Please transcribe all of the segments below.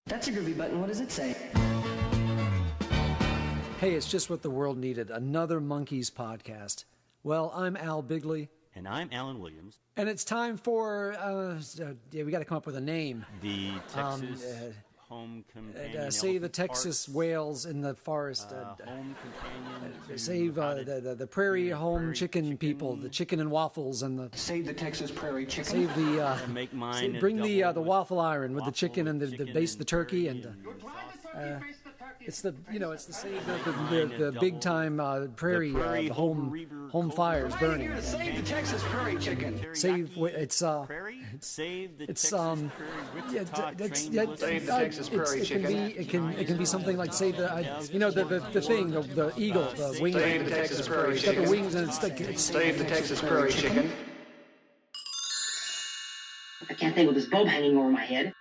That's a groovy button. What does it say? Hey, it's just what the world needed. Another Monkees podcast. Well, I'm Al Bigley. And I'm Alan Williams. And it's time for, we got to come up with a name. The Texas Home Companion. Save the Texas whales in the forest. Home Companion. Save the Prairie Home chicken people, the chicken and waffles, and the... Save the Texas Prairie chicken. Save the... make mine bring the waffle iron with the chicken and the base of the turkey and... It's the the big time Prairie home fires burning. Save the Texas Prairie chicken. Save Prairie. Save the Texas Prairie. Save the Texas Prairie chicken. It can be something like save the the thing, the eagle, the wing. Save the Texas Prairie chicken. It's got the wings and it's Save the Texas Prairie chicken. I can't think with this bulb hanging over my head.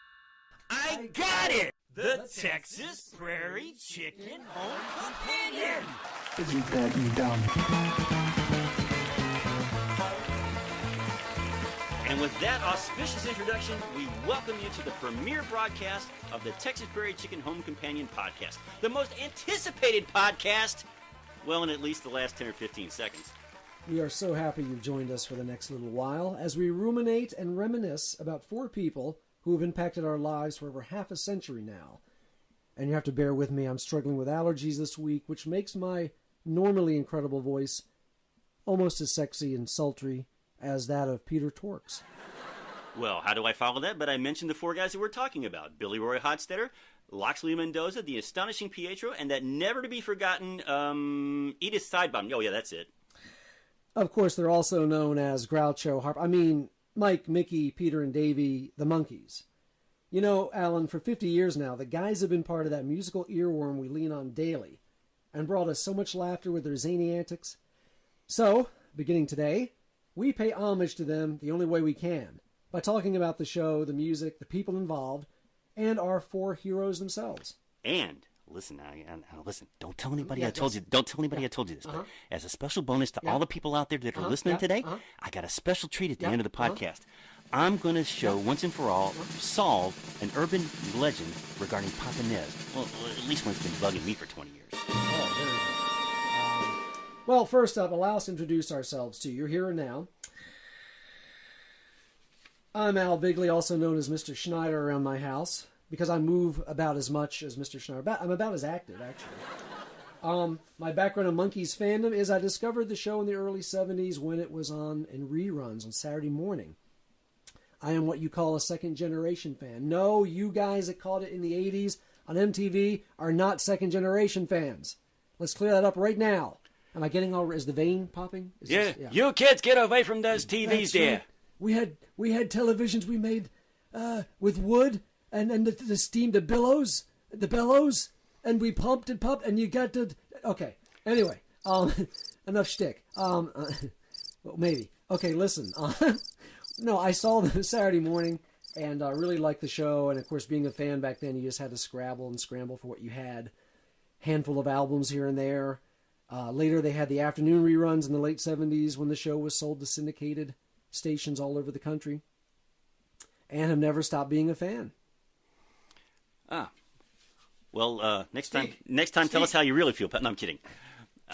I got it! The Texas Prairie Chicken Home Companion! Isn't that dumb? And with that auspicious introduction, we welcome you to the premiere broadcast of the Texas Prairie Chicken Home Companion podcast. The most anticipated podcast, well, in at least the last 10 or 15 seconds. We are so happy you've joined us for the next little while as we ruminate and reminisce about four people who have impacted our lives for over half a century now. And you have to bear with me, I'm struggling with allergies this week, which makes my normally incredible voice almost as sexy and sultry as that of Peter Torks. Well, how do I follow that? But I mentioned the four guys that we're talking about. Billy Roy Hodstetter, Loxley Mendoza, the astonishing Pietro, and that never-to-be-forgotten Edith Sidebottom. Oh, yeah, that's it. Of course, they're also known as Groucho Mike, Mickey, Peter, and Davey, the Monkees. You know, Alan, for 50 years now, the guys have been part of that musical earworm we lean on daily and brought us so much laughter with their zany antics. So, beginning today, we pay homage to them the only way we can, by talking about the show, the music, the people involved, and our four heroes themselves. And listen, listen. Don't tell anybody I told you. Don't tell anybody I told you this. But as a special bonus to all the people out there that are listening today, I got a special treat at the end of the podcast. I'm going to show once and for all, solve an urban legend regarding Papa Nez. Well, at least one that's been bugging me for 20 years. Oh, very good. Well, first up, allow us to introduce ourselves to you here and now. I'm Al Bigley, also known as Mr. Schneider around my house, because I move about as much as Mr. Schneider. I'm about as active, actually. My background in Monkees fandom is I discovered the show in the early 70s when it was on in reruns on Saturday morning. I am what you call a second-generation fan. No, you guys that caught it in the 80s on MTV are not second-generation fans. Let's clear that up right now. Am I getting all... Is the vein popping? Yeah. You kids get away from those TVs there. Right. We had televisions we made with wood and the steam, the bellows, and we pumped, and you got to... Okay, anyway, enough shtick. Well, maybe. Okay, listen. No, I saw them Saturday morning, and I really liked the show, and of course, being a fan back then, you just had to scrabble and scramble for what you had. Handful of albums here and there. Later, they had the afternoon reruns in the late 70s when the show was sold to syndicated stations all over the country, and have never stopped being a fan. Well, next time, tell us how you really feel. No, I'm kidding.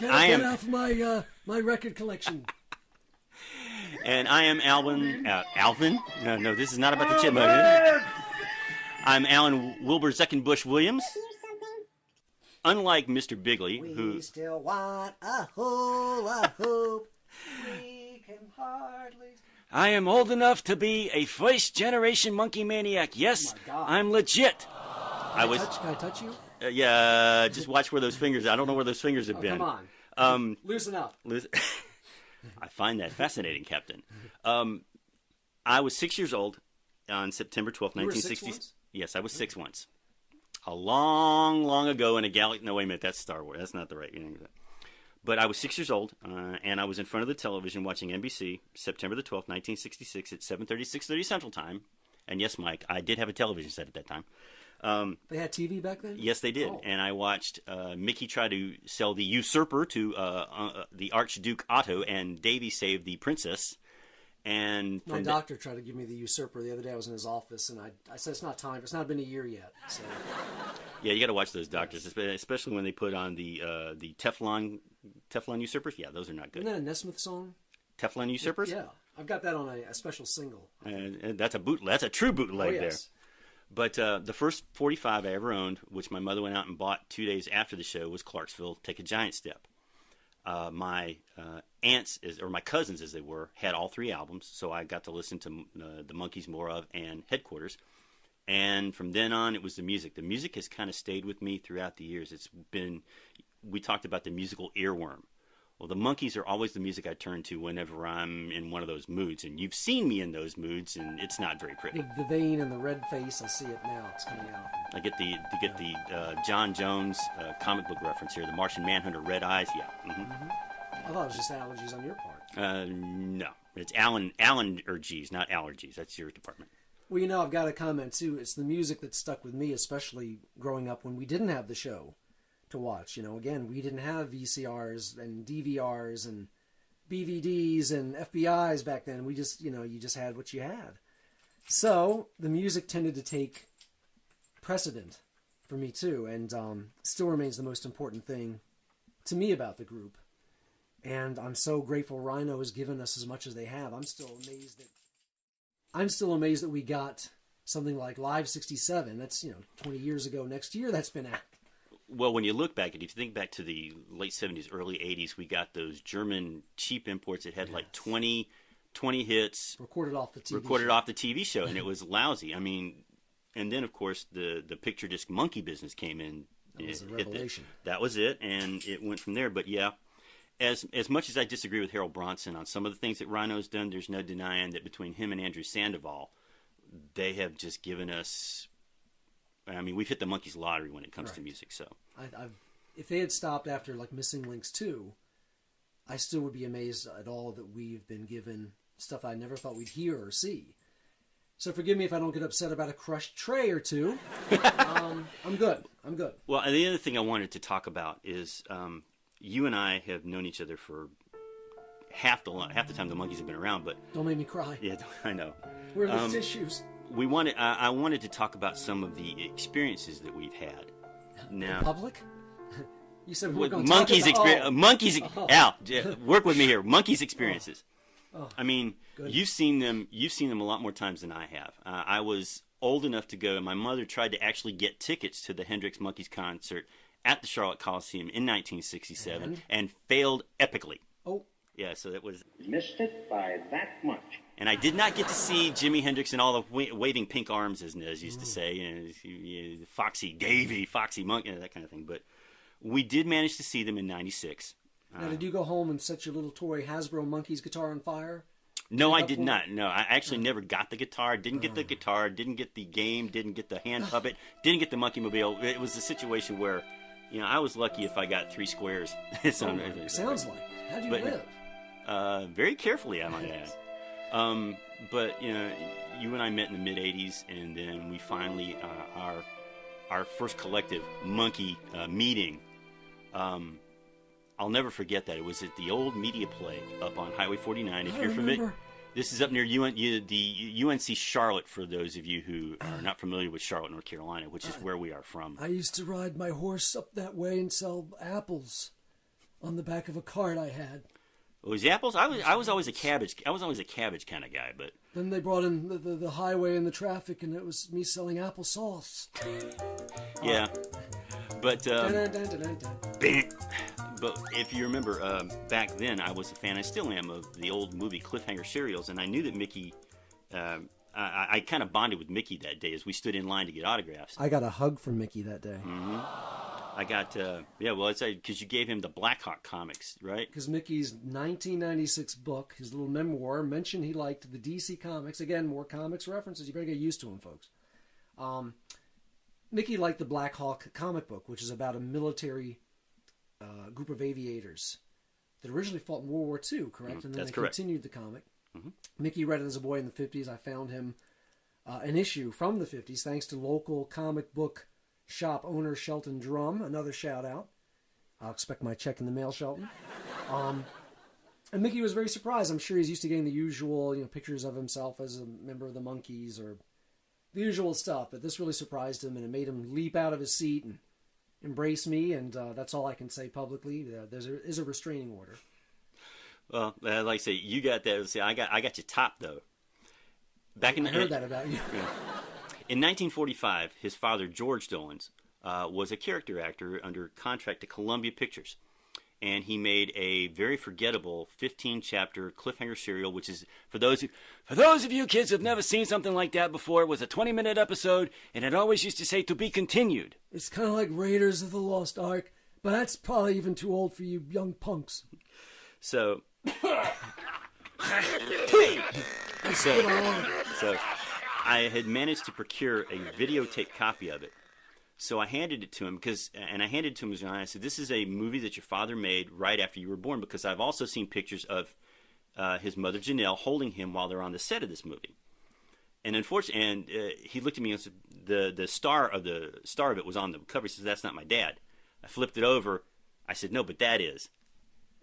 Get off my record collection. And I am Alvin. No, this is not about the chipmunk. I'm Alan Wilbur Zeckenbush Williams. Unlike Mr. Bigley, we still want a hula hoop. We can hardly. I am old enough to be a first-generation monkey maniac. Yes, I'm legit. Can I touch you? Yeah, just watch where those fingers... I don't know where those fingers have been. Come on. Loosen up. I find that fascinating, Captain. I was 6 years old on September 12th, 1960. Yes, I was 6 once. A long, long ago in a galaxy... No, wait a minute. That's Star Wars. That's not the right... But I was 6 years old, and I was in front of the television watching NBC, September the 12th, 1966, at 7:30, 6:30 Central Time. And yes, Mike, I did have a television set at that time. They had TV back then? Yes, they did. Oh. And I watched Mickey try to sell the usurper to the Archduke Otto, and Davy save the princess. And my doctor tried to give me the Usurper the other day. I was in his office, and I said it's not time. It's not been a year yet. So. Yeah, you got to watch those doctors, especially when they put on the Teflon Usurpers. Yeah, those are not good. Isn't that a Nesmith song? Teflon Usurpers? Yeah, I've got that on a special single. And that's a true bootleg there. But the first 45 I ever owned, which my mother went out and bought 2 days after the show, was Clarksville Take a Giant Step. My aunts, or my cousins as they were, had all 3 albums, so I got to listen to the Monkees more of and Headquarters. And from then on, it was the music. The music has kind of stayed with me throughout the years. We talked about the musical earworm. Well, the Monkees are always the music I turn to whenever I'm in one of those moods. And you've seen me in those moods, and it's not very pretty. The vein and the red face, I see it now. It's coming out. I get the John Jones comic book reference here. The Martian Manhunter, red eyes. Yeah. Mm-hmm. I thought it was just allergies on your part. No. It's allergies, not allergies. That's your department. Well, I've got a comment, too. It's the music that stuck with me, especially growing up when we didn't have the show to watch. Again, we didn't have VCRs and DVRs and BVDs and FBIs back then. We just, you just had what you had. So the music tended to take precedent for me too, and still remains the most important thing to me about the group. And I'm so grateful Rhino has given us as much as they have. I'm still amazed that we got something like Live 67. That's 20 years ago next year that's been out. Well, when you look back, if you think back to the late 70s, early 80s, we got those German cheap imports that had like 20 hits. Recorded off the TV show, and it was lousy. I mean, and then, of course, the picture disc monkey business came in. That was a revelation. That was it, and it went from there. But, yeah, as much as I disagree with Harold Bronson on some of the things that Rhino's done, there's no denying that between him and Andrew Sandoval, they have just given us... I mean, we've hit the Monkees lottery when it comes to music. So, if they had stopped after like Missing Links 2, I still would be amazed at all that we've been given stuff I never thought we'd hear or see. So forgive me if I don't get upset about a crushed tray or two. I'm good. Well, and the other thing I wanted to talk about is you and I have known each other for half the time the Monkees have been around. But don't make me cry. Yeah, I know. Where are the tissues? I wanted to talk about some of the experiences that we've had. Now, in public? You said we were going to talk about... Monkees... Al, work with me here. Monkees experiences. I mean, good. You've seen them a lot more times than I have. I was old enough to go, and my mother tried to actually get tickets to the Hendrix Monkees concert at the Charlotte Coliseum in 1967 and failed epically. Oh. Yeah, so it was... Missed it by that much. And I did not get to see Jimi Hendrix in all the waving pink arms, as Nez used to say, Foxy Davy, Foxy Monk, that kind of thing. But we did manage to see them in '96. Now, did you go home and set your little toy Hasbro Monkees guitar on fire? No, I did not. No, I actually never got the guitar. Didn't get the guitar. Didn't get the game. Didn't get the hand puppet. Didn't get the Monkey Mobile. It was a situation where, I was lucky if I got 3 squares. Sounds like it. How'd you live? Very carefully, I might add. But you and I met in the mid '80s, and then we finally our first collective monkey meeting. I'll never forget that. It was at the old Media Play up on Highway 49. If you're familiar, this is up near the UNC Charlotte. For those of you who are not familiar with Charlotte, North Carolina, which is where we are from. I used to ride my horse up that way and sell apples on the back of a cart I had. It was apples. I was always a cabbage. I was always a cabbage kind of guy. But then they brought in the highway and the traffic, and it was me selling applesauce. Yeah, but but if you remember back then, I was a fan. I still am of the old movie Cliffhanger serials, and I knew that Mickey. I kind of bonded with Mickey that day as we stood in line to get autographs. I got a hug from Mickey that day. Mm-hmm. I got, it's because you gave him the Black Hawk comics, right? Because Mickey's 1996 book, his little memoir, mentioned he liked the DC comics. Again, more comics references. You better get used to them, folks. Mickey liked the Black Hawk comic book, which is about a military group of aviators that originally fought in World War II, correct? And then they continued the comic. Mm-hmm. Mickey read it as a boy in the 50s. I found him an issue from the 50s, thanks to local comic book shop owner Shelton Drum. Another shout out. I'll expect my check in the mail, Shelton. And Mickey was very surprised. I'm sure he's used to getting the usual, pictures of himself as a member of the Monkees or the usual stuff. But this really surprised him, and it made him leap out of his seat and embrace me. And that's all I can say publicly. There is a restraining order. Well, like I say, you got that. See, I got you topped though. I heard that about you. In 1945, his father George Dolans was a character actor under contract to Columbia Pictures. And he made a very forgettable 15-chapter cliffhanger serial, which is for those of you kids who've never seen something like that before. It was a 20-minute episode, and it always used to say "to be continued." It's kind of like Raiders of the Lost Ark, but that's probably even too old for you young punks. So I had managed to procure a videotape copy of it. So I handed it to him and I said, "This is a movie that your father made right after you were born, because I've also seen pictures of his mother Janelle holding him while they're on the set of this movie." And unfortunately, he looked at me and said, "The star of it was on the cover." He says, "That's not my dad." I flipped it over. I said, "No, but that is."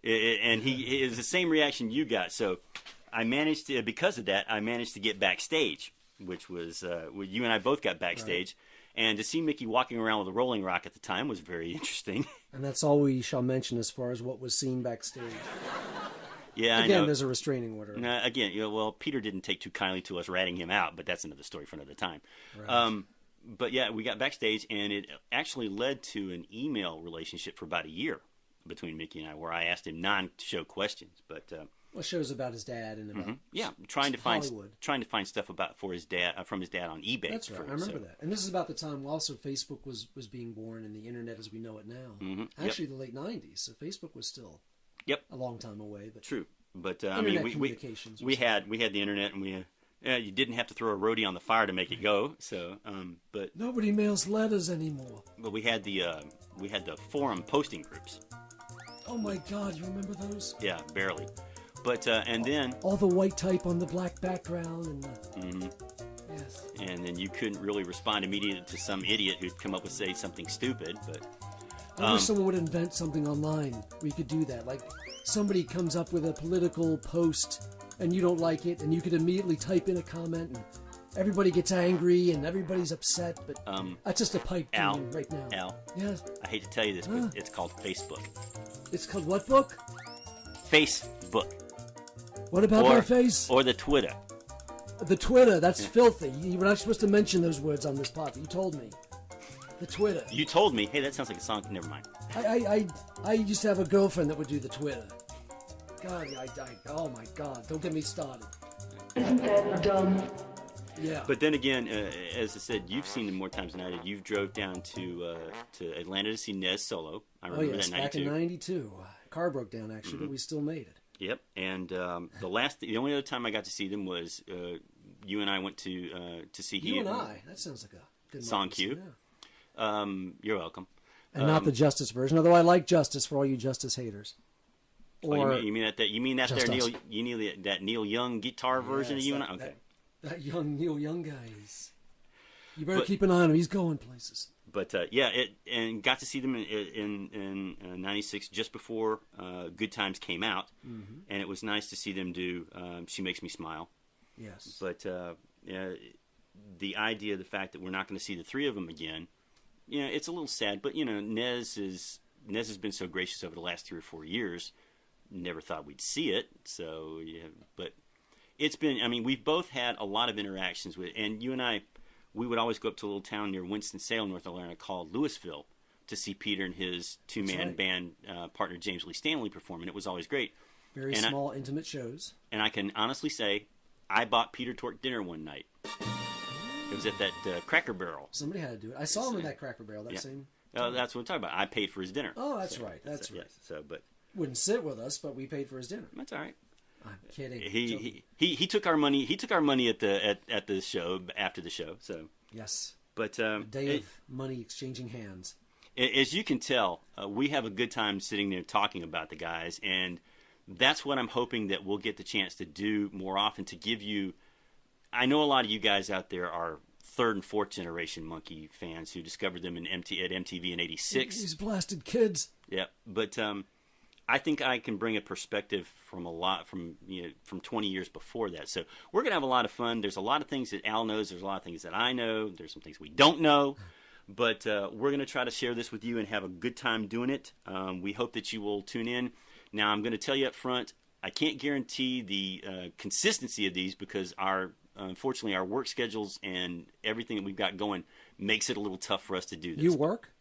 And it was the same reaction you got. So I managed to, because of that, to get backstage, which was you and I both got backstage. Right. And to see Mickey walking around with a Rolling Rock at the time was very interesting. And that's all we shall mention as far as what was seen backstage. Yeah, again, I know. there's a restraining order. Well, Peter didn't take too kindly to us ratting him out, but that's another story for another time. Right. But yeah, we got backstage, and it actually led to an email relationship for about a year between Mickey and I, where I asked him non-show questions, but. Well, shows about his dad and about trying to find stuff from his dad on eBay. That's right. I remember that. And this is about the time also Facebook was being born and the internet as we know it now. Mm-hmm. Actually, the late '90s. So Facebook was still a long time away. But true. But we had the internet, and you didn't have to throw a roadie on the fire to make it go. So, but nobody mails letters anymore. But we had the forum posting groups. Oh my God! You remember those? Yeah, barely. But and then all the white type on the black background, and yes, and then you couldn't really respond immediately to some idiot who'd come up with say something stupid. But I wish someone would invent something online where you could do that. Like somebody comes up with a political post and you don't like it, and you could immediately type in a comment, and everybody gets angry and everybody's upset. But that's just a pipe dream right now. Al, yes, I hate to tell you this, but it's called Facebook. It's called what book? Facebook. What about my face? Or the Twitter. The Twitter, that's filthy. You were not supposed to mention those words on this podcast. You told me. The Twitter. You told me. Hey, that sounds like a song. Never mind. I used to have a girlfriend that would do the Twitter. God, oh my God, don't get me started. Isn't that dumb? Yeah. But then again, as I said, you've seen them more times than I did. You've drove down to Atlanta to see Nez solo. I remember that in 92. Back in 92. Car broke down, actually, but we still made it. Yep, and the only other time I got to see them was you and I went to see You and I? That sounds like a good song cue. Yeah. You're welcome. And not the Justice version, although I like Justice for all you Justice haters. Or you mean that Neil Young guitar version of you and I? Okay. That young Neil Young guy is. You better keep an eye on him. He's going places. But and got to see them in '96 just before Good Times came out, and it was nice to see them do "She Makes Me Smile." Yes. But the idea, the fact that we're not going to see the three of them again, it's a little sad. But Nez has been so gracious over the last 3 or 4 years. Never thought we'd see it. So but it's been. I mean, we've both had a lot of interactions with, and you and I. We would always go up to a little town near Winston-Salem, North Carolina, called Louisville, to see Peter and his two-man band partner James Lee Stanley perform, and it was always great. Very small, intimate shows. And I can honestly say, I bought Peter Tork dinner one night. It was at that Cracker Barrel. Somebody had to do it. I saw him in that Cracker Barrel. Same. That's what I'm talking about. I paid for his dinner. Oh, that's right. That's right. Yes, but wouldn't sit with us, but we paid for his dinner. That's all right. I'm kidding. He took our money. He took our money at the show after the show. So yes, but a day of money exchanging hands. As you can tell, we have a good time sitting there talking about the guys, and that's what I'm hoping that we'll get the chance to do more often. To give you, I know a lot of you guys out there are third and fourth generation Monkee fans who discovered them at MTV in '86. These blasted kids. Yeah, but I think I can bring a perspective from 20 years before that. So we're going to have a lot of fun. There's a lot of things that Al knows. There's a lot of things that I know. There's some things we don't know. But we're going to try to share this with you and have a good time doing it. We hope that you will tune in. Now, I'm going to tell you up front, I can't guarantee the consistency of these because unfortunately, our work schedules and everything that we've got going makes it a little tough for us to do this. You work?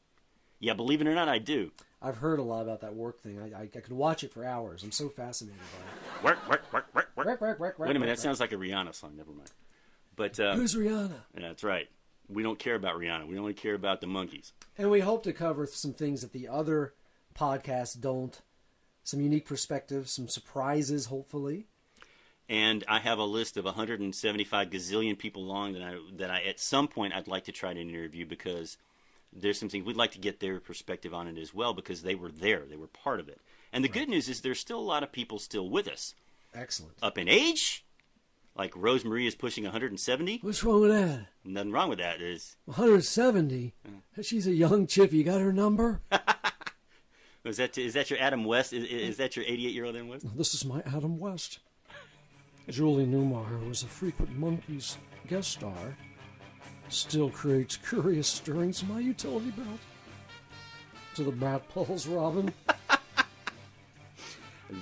Yeah, believe it or not, I do. I've heard a lot about that work thing. I could watch it for hours. I'm so fascinated by it. Work. Wait a minute, that sounds like a Rihanna song. Never mind. But who's Rihanna? Yeah, that's right. We don't care about Rihanna. We only care about the Monkees. And we hope to cover some things that the other podcasts don't. Some unique perspectives, some surprises, hopefully. And I have a list of 175 gazillion people long that I at some point I'd like to try to interview because there's some things we'd like to get their perspective on it as well because they were there. They were part of it. And the good news is there's still a lot of people still with us. Excellent. Up in age, like Rosemarie is pushing 170. What's wrong with that? Nothing wrong with that. 170? She's a young chip. You got her number? Is that your Adam West? Is that your 88-year-old Adam West? This is my Adam West. Julie Newmar was a frequent Monkees guest star. Still creates curious stirrings in my utility belt. To the Matt Pulls, Robin.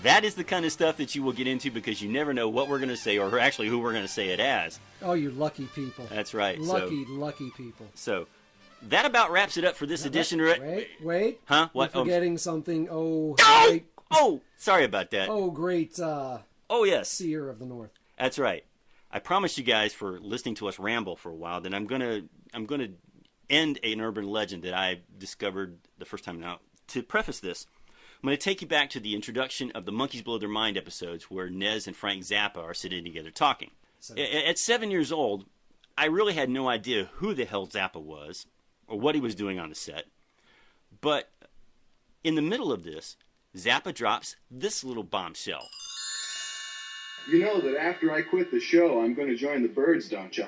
That is the kind of stuff that you will get into because you never know what we're going to say or actually who we're going to say it as. Oh, you lucky people. That's right. Lucky people. So that about wraps it up for this edition. Wait. Huh? What? You're forgetting something. Oh, sorry about that. Oh, great. Yes. Seer of the North. That's right. I promised you guys for listening to us ramble for a while that I'm gonna end an urban legend that I discovered the first time. Now, to preface this, I'm going to take you back to the introduction of the Monkees Blow Their Mind episodes where Nez and Frank Zappa are sitting together talking. At 7 years old, I really had no idea who the hell Zappa was or what he was doing on the set. But in the middle of this, Zappa drops this little bombshell. You know that after I quit the show, I'm going to join the Byrds, don't you?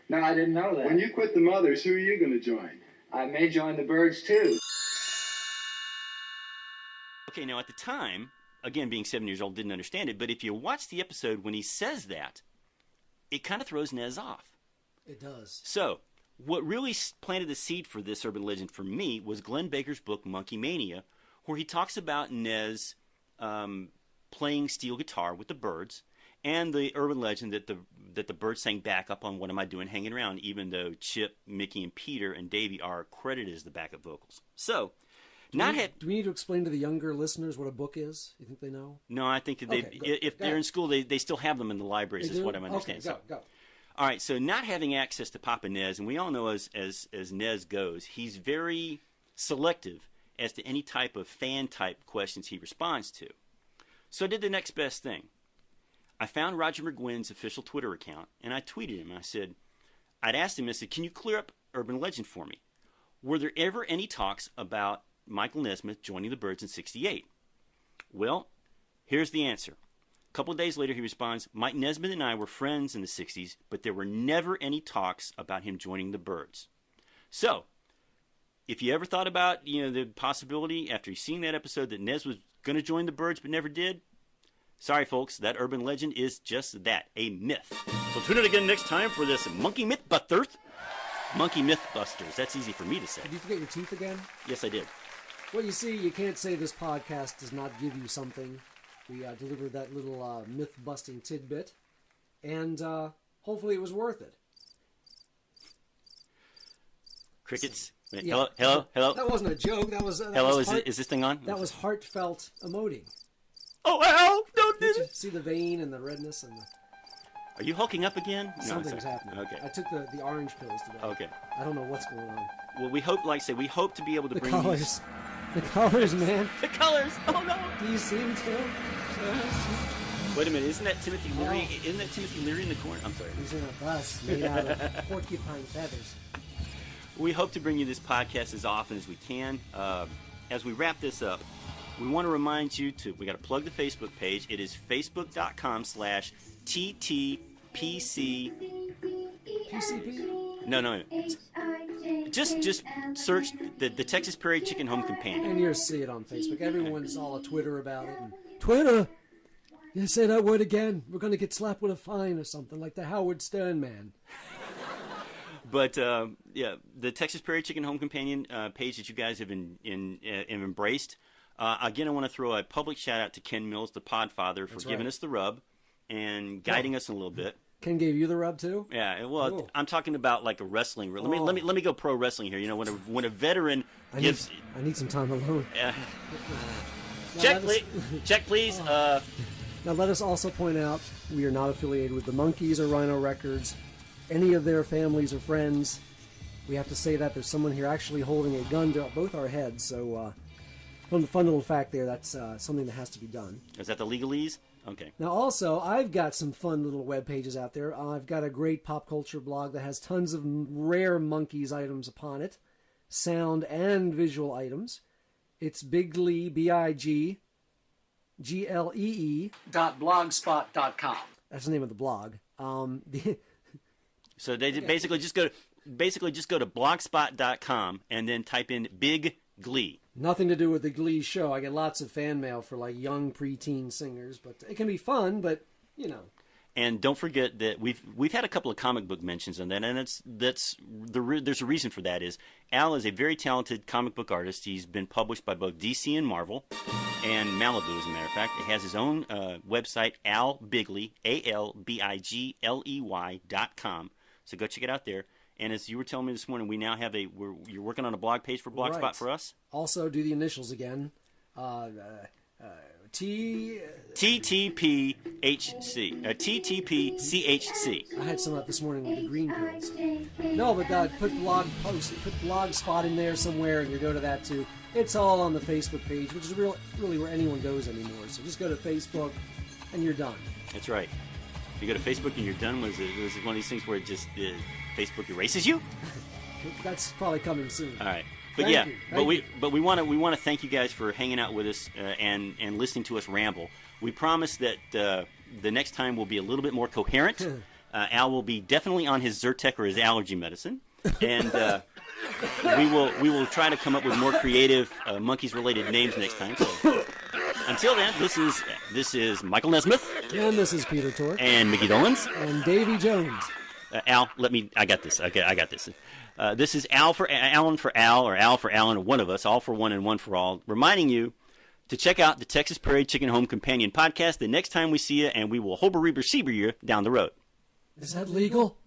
No, I didn't know that. When you quit the Mothers, who are you going to join? I may join the Byrds, too. Okay, now at the time, again, being 7 years old, didn't understand it, but if you watch the episode when he says that, it kind of throws Nez off. It does. So, what really planted the seed for this urban legend for me was Glenn Baker's book, Monkey Mania, where he talks about Nez playing steel guitar with the Byrds, and the urban legend that the Byrds sang backup on What Am I Doing Hanging Around, even though Chip, Mickey, and Peter and Davey are credited as the backup vocals. So, do we need to explain to the younger listeners what a book is? You think they know? No, I think that if they're in school, they still have them in the libraries, is what I'm understanding. Okay, go. All right, so not having access to Papa Nez, and we all know as Nez goes, he's very selective as to any type of fan-type questions he responds to. So I did the next best thing. I found Roger McGuinn's official Twitter account, and I tweeted him. I'd asked him, I said, can you clear up urban legend for me? Were there ever any talks about Michael Nesmith joining the Byrds in '68? Well, here's the answer. A couple of days later, he responds, Mike Nesmith and I were friends in the 60s, but there were never any talks about him joining the Byrds. So, if you ever thought about the possibility after you've seen that episode that Nez was going to join the Byrds but never did, sorry, folks, that urban legend is just that, a myth. So tune in again next time for this Monkey Mythbusters. Monkey Mythbusters. That's easy for me to say. Did you forget your teeth again? Yes, I did. Well, you see, you can't say this podcast does not give you something. We delivered that little myth-busting tidbit, and hopefully it was worth it. Crickets. Wait, Yeah. Hello. That wasn't a joke. That was Hello. Is this thing on? That was heartfelt emoting. Oh, Al! Don't do Did you it! see the vein and the redness and the... Are you hulking up again? No, Something's sorry. happening. Okay. I took the orange pills today. Okay. I don't know what's going on. Well, we hope, like I say, we hope to be able to The bring colors. these... The colors, man. The colors! Oh, no! Do you see them too? Wait a minute, isn't that Timothy Leary? Isn't that Timothy Leary in the corner? I'm sorry. He's in a bus made out of porcupine feathers. We hope to bring you this podcast as often as we can. As we wrap this up, we want to remind you we got to plug the Facebook page. It is facebook.com/TTPC. PCP? No. Just search the Texas Prairie Chicken Home Companion. And you'll see it on Facebook. Everyone's all on Twitter about it. And Twitter! You say that word again, we're going to get slapped with a fine or something, like the Howard Stern man. But, yeah, the Texas Prairie Chicken Home Companion page that you guys have embraced. Again, I want to throw a public shout-out to Ken Mills, the Podfather, for giving us the rub and guiding us a little bit. Ken gave you the rub, too? Yeah, well, cool. I'm talking about like a wrestling. Let me go pro wrestling here. You know, when a veteran gives... I need some time alone. Check, please. Now, let us also point out, we are not affiliated with the Monkees or Rhino Records, any of their families or friends. We have to say that there's someone here actually holding a gun to both our heads, so fun little fact there, that's something that has to be done. Is that the legalese? Okay. Now, also, I've got some fun little web pages out there. I've got a great pop culture blog that has tons of rare Monkees items upon it, sound and visual items. It's Bigley, BIGGLEE.blogspot.com. That's the name of the blog. So they basically just go to blogspot.com and then type in Big Glee. Nothing to do with the Glee show. I get lots of fan mail for like young preteen singers, but it can be fun. But you know. And don't forget that we've had a couple of comic book mentions on that, and there's a reason for that. Is Al is a very talented comic book artist. He's been published by both DC and Marvel, and Malibu, as a matter of fact. He has his own website, Al Bigley, ALBIGLEY.com. So go check it out there. And as you were telling me this morning, we now have you're working on a blog page for Blogspot right. for us. Also, do the initials again. TTPHC. TTPCHC. I had some up this morning with the green pills. No, but put Blogspot in there somewhere, and you go to that too. It's all on the Facebook page, which is really where anyone goes anymore. So just go to Facebook, and you're done. That's right. You go to Facebook and you're done. Was it one of these things where it just Facebook erases you? That's probably coming soon. All right. But we want to thank you guys for hanging out with us and listening to us ramble. We promise that the next time will be a little bit more coherent. Al will be definitely on his Zyrtec or his allergy medicine, and we will try to come up with more creative Monkees related names next time. So until then, this is Michael Nesmith, and this is Peter Tork, and Mickey Dolans, and Davy Jones. Al, I got this. Okay, I got this. This is Alan for Al, or Al for Alan, or one of us, all for one and one for all, reminding you to check out the Texas Prairie Chicken Home Companion podcast the next time we see you, and we will hober-reber-seber you down the road. Is that legal?